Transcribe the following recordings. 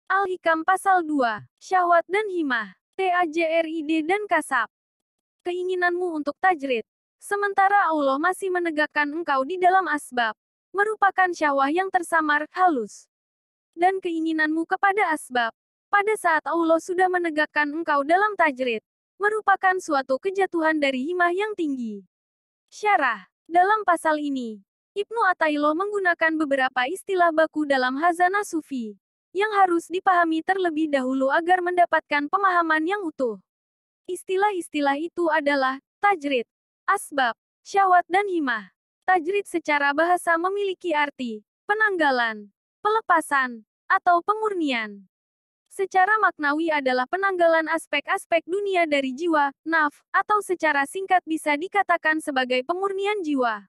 Al-Hikam pasal 2. Syahwat dan himah. Tajrid dan kasab. Keinginanmu untuk tajrid. Sementara Allah masih menegakkan engkau di dalam asbab. Merupakan syahwah yang tersamar, halus. Dan keinginanmu kepada asbab. Pada saat Allah sudah menegakkan engkau dalam tajrid. Merupakan suatu kejatuhan dari himah yang tinggi. Syarah. Dalam pasal ini, Ibnu Athaillah menggunakan beberapa istilah baku dalam Khazanah Sufi yang harus dipahami terlebih dahulu agar mendapatkan pemahaman yang utuh. Istilah-istilah itu adalah tajrid, asbab, syahwat dan himah. Tajrid secara bahasa memiliki arti penanggalan, pelepasan, atau pemurnian. Secara maknawi adalah penanggalan aspek-aspek dunia dari jiwa, naf, atau secara singkat bisa dikatakan sebagai pemurnian jiwa.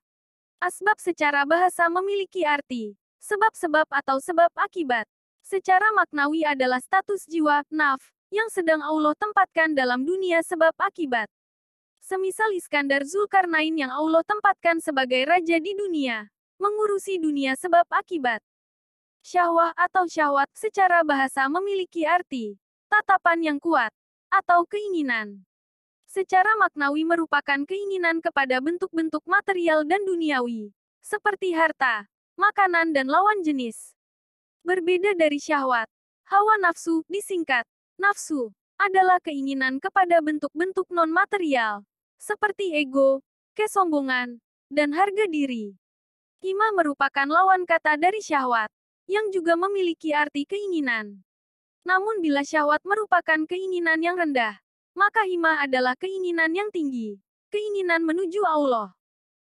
Asbab secara bahasa memiliki arti sebab-sebab atau sebab akibat. Secara maknawi adalah status jiwa, naf, yang sedang Allah tempatkan dalam dunia sebab akibat. Semisal Iskandar Zulkarnain yang Allah tempatkan sebagai raja di dunia, mengurusi dunia sebab akibat. Syahwah atau syahwat secara bahasa memiliki arti tatapan yang kuat, atau keinginan. Secara maknawi merupakan keinginan kepada bentuk-bentuk material dan duniawi, seperti harta, makanan dan lawan jenis. Berbeda dari syahwat, hawa nafsu, disingkat, nafsu, adalah keinginan kepada bentuk-bentuk non-material, seperti ego, kesombongan, dan harga diri. Himah merupakan lawan kata dari syahwat, yang juga memiliki arti keinginan. Namun bila syahwat merupakan keinginan yang rendah, maka himah adalah keinginan yang tinggi, keinginan menuju Allah.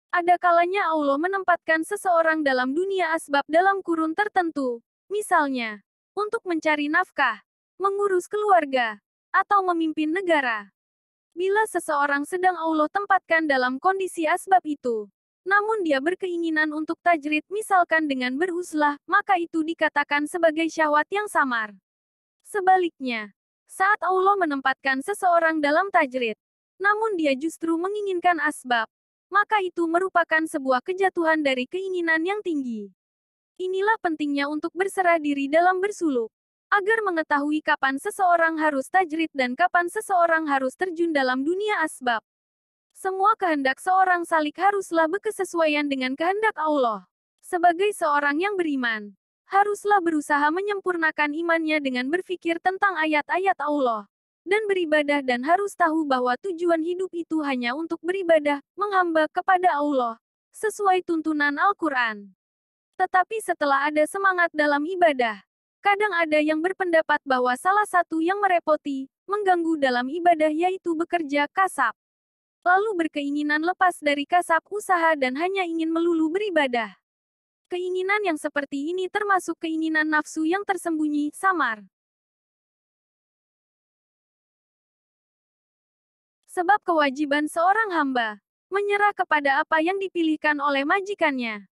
Ada kalanya Allah menempatkan seseorang dalam dunia asbab dalam kurun tertentu, misalnya, untuk mencari nafkah, mengurus keluarga, atau memimpin negara. Bila seseorang sedang Allah tempatkan dalam kondisi asbab itu, namun dia berkeinginan untuk tajrid misalkan dengan berhuslah, maka itu dikatakan sebagai syahwat yang samar. Sebaliknya, saat Allah menempatkan seseorang dalam tajrid, namun dia justru menginginkan asbab, maka itu merupakan sebuah kejatuhan dari keinginan yang tinggi. Inilah pentingnya untuk berserah diri dalam bersuluk, agar mengetahui kapan seseorang harus tajrid dan kapan seseorang harus terjun dalam dunia asbab. Semua kehendak seorang salik haruslah berkesesuaian dengan kehendak Allah. Sebagai seorang yang beriman, haruslah berusaha menyempurnakan imannya dengan berpikir tentang ayat-ayat Allah, dan beribadah dan harus tahu bahwa tujuan hidup itu hanya untuk beribadah, menghamba kepada Allah, sesuai tuntunan Al-Quran. Tetapi setelah ada semangat dalam ibadah, kadang ada yang berpendapat bahwa salah satu yang merepoti, mengganggu dalam ibadah yaitu bekerja kasab. Lalu berkeinginan lepas dari kasab usaha dan hanya ingin melulu beribadah. Keinginan yang seperti ini termasuk keinginan nafsu yang tersembunyi, samar. Sebab kewajiban seorang hamba, menyerah kepada apa yang dipilihkan oleh majikannya.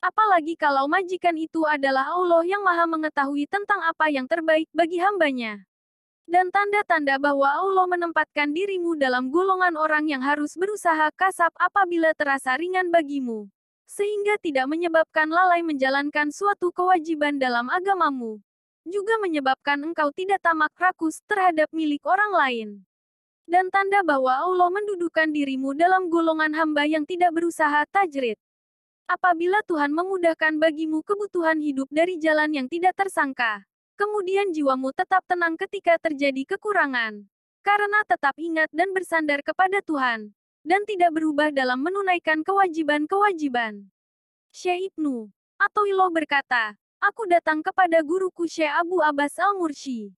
Apalagi kalau majikan itu adalah Allah yang maha mengetahui tentang apa yang terbaik bagi hambanya. Dan tanda-tanda bahwa Allah menempatkan dirimu dalam golongan orang yang harus berusaha kasab apabila terasa ringan bagimu, sehingga tidak menyebabkan lalai menjalankan suatu kewajiban dalam agamamu. Juga menyebabkan engkau tidak tamak rakus terhadap milik orang lain. Dan tanda bahwa Allah mendudukan dirimu dalam golongan hamba yang tidak berusaha tajrid. Apabila Tuhan memudahkan bagimu kebutuhan hidup dari jalan yang tidak tersangka, kemudian jiwamu tetap tenang ketika terjadi kekurangan, karena tetap ingat dan bersandar kepada Tuhan, dan tidak berubah dalam menunaikan kewajiban-kewajiban. Syekh Ibnu Athaillah berkata, aku datang kepada guruku Syekh Abu Abbas Al-Mursyi.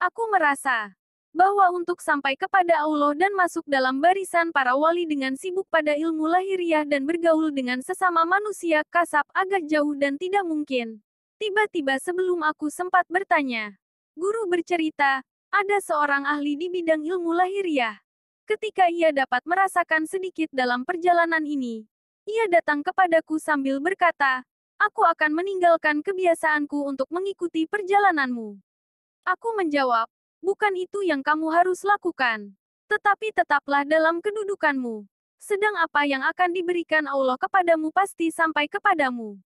Aku merasa bahwa untuk sampai kepada Allah dan masuk dalam barisan para wali dengan sibuk pada ilmu lahiriah dan bergaul dengan sesama manusia kasab agak jauh dan tidak mungkin. Tiba-tiba sebelum aku sempat bertanya, guru bercerita, ada seorang ahli di bidang ilmu lahiriah. Ketika ia dapat merasakan sedikit dalam perjalanan ini, ia datang kepadaku sambil berkata, aku akan meninggalkan kebiasaanku untuk mengikuti perjalananmu. Aku menjawab, bukan itu yang kamu harus lakukan. Tetapi tetaplah dalam kedudukanmu. Sedang apa yang akan diberikan Allah kepadamu pasti sampai kepadamu.